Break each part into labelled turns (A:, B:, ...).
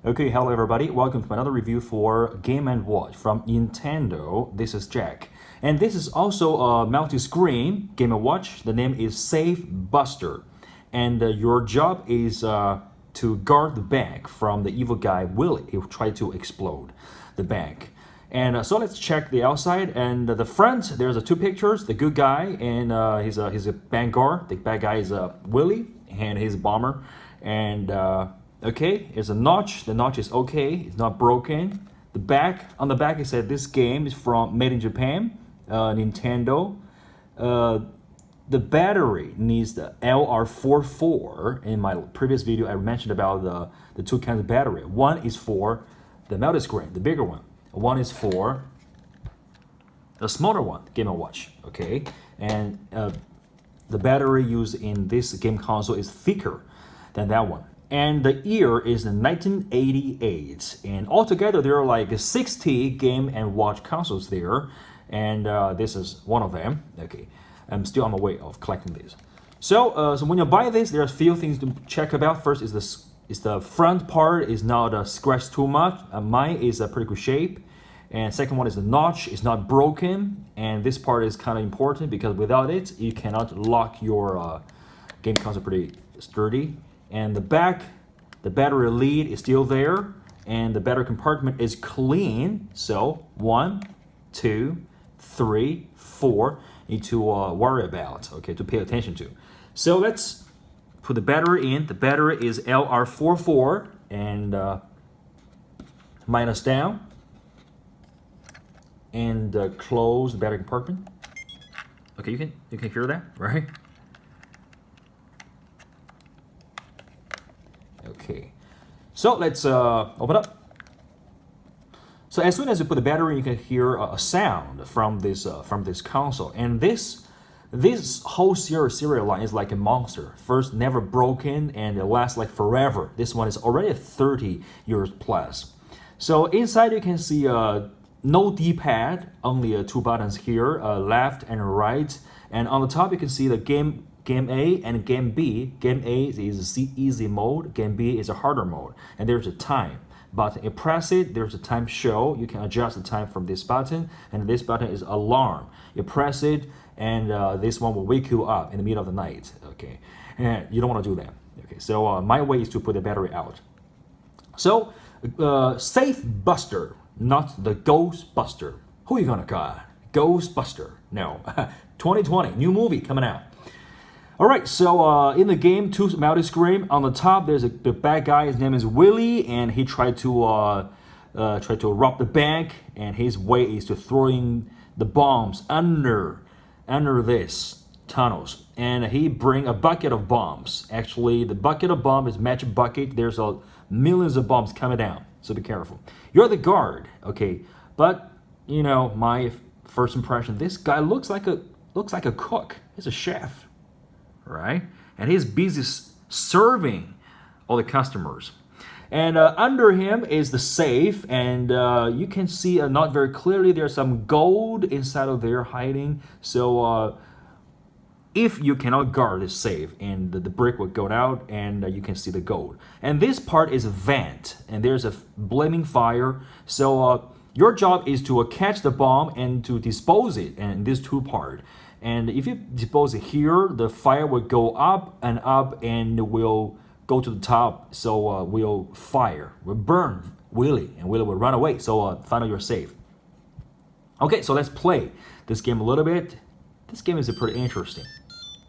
A: Okay, hello everybody. Welcome to another review for Game & Watch from Nintendo. This is Jack. And this is also a multi-screen Game & Watch. The name is Safebuster. And your job is to guard the bank from the evil guy Willie. He will try to explode the bank. And so let's check the outside. And the front, there's two pictures. The good guy, and he's a bank guard. The bad guy is Willie, and he's a bomber. And okay, it's a notch. The notch is okay. It's not broken. On the back, it said this game is made in Japan, Nintendo. The battery needs the LR44. In my previous video, I mentioned about the two kinds of battery. One is for the multi-screen, the bigger one. One is for the smaller one, Game & Watch. Okay, and the battery used in this game console is thicker than that one. And the year is 1988, and altogether there are like 60 Game & Watch consoles there, and this is one of them. Okay, I'm still on the way of collecting these. So when you buy this, there's a few things to check about. First is the front part is not scratched too much. Mine is a pretty good shape. And second one is the notch is not broken, and this part is kind of important because without it, you cannot lock your game console pretty sturdy. And the back, the battery lead is still there, and the battery compartment is clean. So 1, 2, 3, 4 need to worry about, okay, to pay attention to. So let's put the battery in. The battery is LR44, and minus down, and close the battery compartment. Okay, you can hear that, right? Okay, so let's open up. So as soon as you put the battery in, you can hear a sound from this console. And this whole serial line is like a monster. First, never broken, and it lasts like forever. This one is already 30 years plus. So inside you can see no D-pad, only two buttons here, left and right. And on the top you can see the Game A and Game B. Game A is easy mode, Game B is a harder mode, and there's a time button. You press it, there's a time show. You can adjust the time from this button, and this button is alarm. You press it, and this one will wake you up in the middle of the night. Okay, and you don't want to do that. Okay, so my way is to put the battery out. So Safebuster, not the Ghostbuster. Who are you gonna call? Ghostbuster? No. 2020, new movie coming out. All right, so in the game, two multi-screen. On the top, there's the bad guy. His name is Willie, and he tried to rob the bank. And his way is to throwing the bombs under this tunnels. And he bring a bucket of bombs. Actually, the bucket of bomb is match bucket. There's millions of bombs coming down, so be careful. You're the guard, okay? But you know, my first impression, this guy looks like a cook. He's a chef. Right? And he's busy serving all the customers. And under him is the safe, and you can see not very clearly, there's some gold inside of there hiding. So if you cannot guard the safe, and the brick will go out, and you can see the gold. And this part is a vent, and there's a flaming fire. So your job is to catch the bomb and to dispose it, and this two part. And if you dispose it here, the fire will go up and will go to the top. So will burn Willie, and Willie will run away. So finally you're safe. Okay, so let's play this game a little bit. This game is pretty interesting.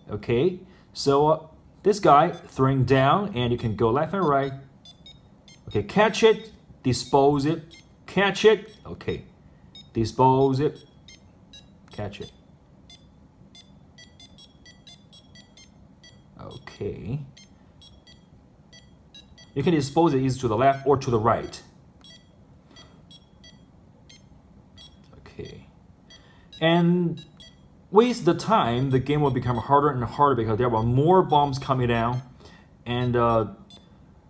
A: Okay, so this guy throwing down, and you can go left and right. Okay, catch it, dispose it, catch it. Okay, dispose it, catch it. Okay. You can dispose it either to the left or to the right. Okay. And with the time, the game will become harder and harder because there are more bombs coming down, and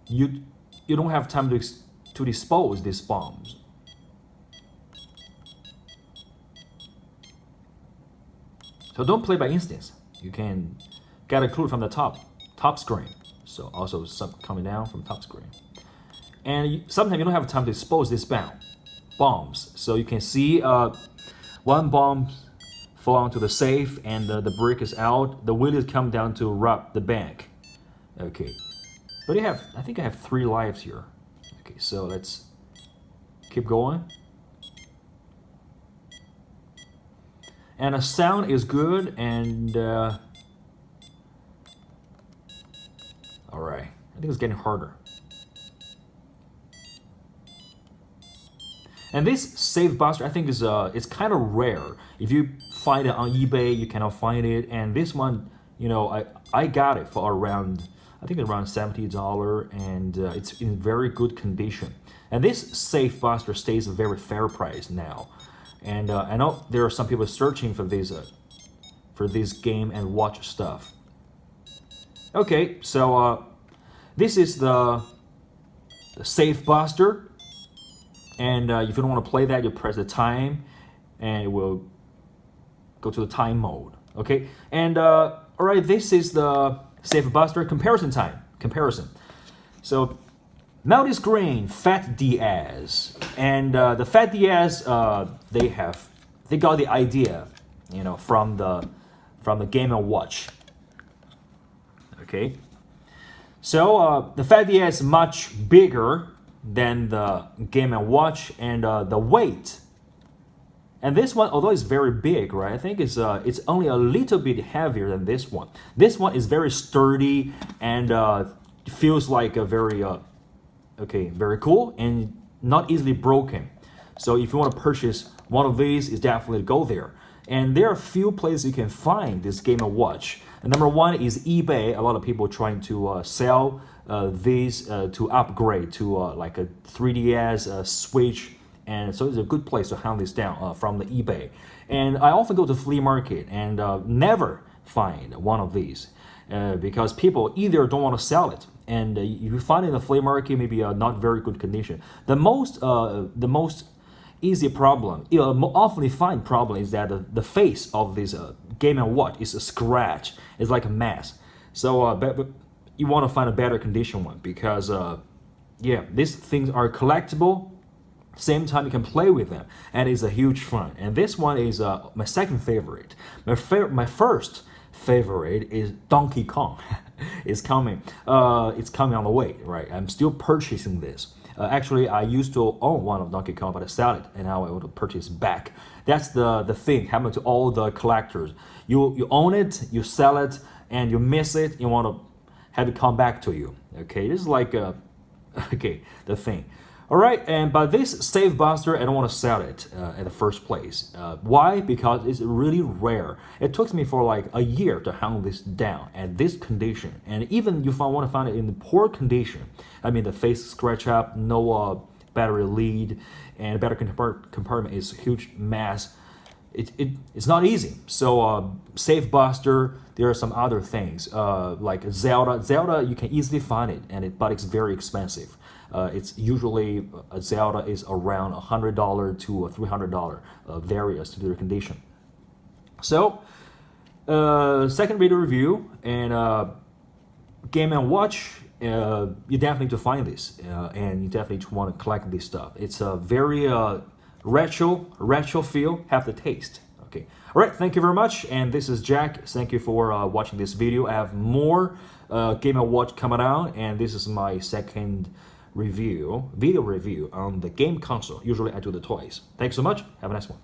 A: you don't have time to dispose these bombs. So don't play by instance. You can get a clue from the top screen. So also some coming down from top screen. and sometimes you don't have time to dispose these bombs. So you can see one bomb fall onto the safe, and the brick is out. The wheelies come down to rob the bank. Okay, but I think I have 3 lives here. Okay, so let's keep going. And the sound is good, and all right, I think it's getting harder. And this Safebuster, I think, is it's kind of rare. If you find it on eBay, you cannot find it. And this one, you know, I got it for around, I think around $70, and it's in very good condition. And this Safebuster stays a very fair price now. And I know there are some people searching for this Game and Watch stuff. Okay, so this is the Safebuster, and if you don't want to play that, you press the time, and it will go to the time mode. Okay, and all right, this is the Safebuster comparison time. So Melty's Green, Fat Diaz, and the Fat Diaz, they got the idea, you know, from the Game and Watch. Okay, so the Fat Diaz is much bigger than the Game and Watch, and the weight. And this one, although it's very big, right? I think it's only a little bit heavier than this one. This one is very sturdy and feels like a very very cool and not easily broken. So if you want to purchase one of these, it's definitely go there. And there are a few places you can find this Game & Watch. And number one is eBay. A lot of people trying to sell these to upgrade to like a 3DS Switch. And so it's a good place to hunt this down from the eBay. And I often go to flea market and never find one of these because people either don't want to sell it, and you find it in the flea market maybe not very good condition. The most easy problem, often find problem is that the face of this Game & Watch is a scratch. It's like a mess. So but you want to find a better condition one because yeah, these things are collectible. Same time you can play with them, and it's a huge fun. And this one is my second favorite. My first favorite is Donkey Kong. It's coming on the way, right? I'm still purchasing this. Actually, I used to own one of Donkey Kong, but I sold it, and now I want to purchase back. That's the thing happening to all the collectors. You own it, you sell it, and you miss it. You want to have it come back to you. Okay, this is like the thing. All right, but this Safebuster, I don't want to sell it at the first place. Why? Because it's really rare. It took me for like a year to hunt this down at this condition. And even if I want to find it in poor condition, I mean the face scratch up, no battery lead, and battery compartment is a huge mess. It's not easy. So Safebuster, there are some other things like Zelda. Zelda, you can easily find it, but it's very expensive. It's usually Zelda is around $100 to $300, varies to their condition. So, second video review and Game and Watch. You definitely need to find this, and you definitely want to collect this stuff. It's a very retro feel, have the taste. Okay. All right. Thank you very much. And this is Jack. Thank you for watching this video. I have more Game and Watch coming out, and this is my second video review on the game console. Usually I do the toys. Thanks so much. Have a nice one.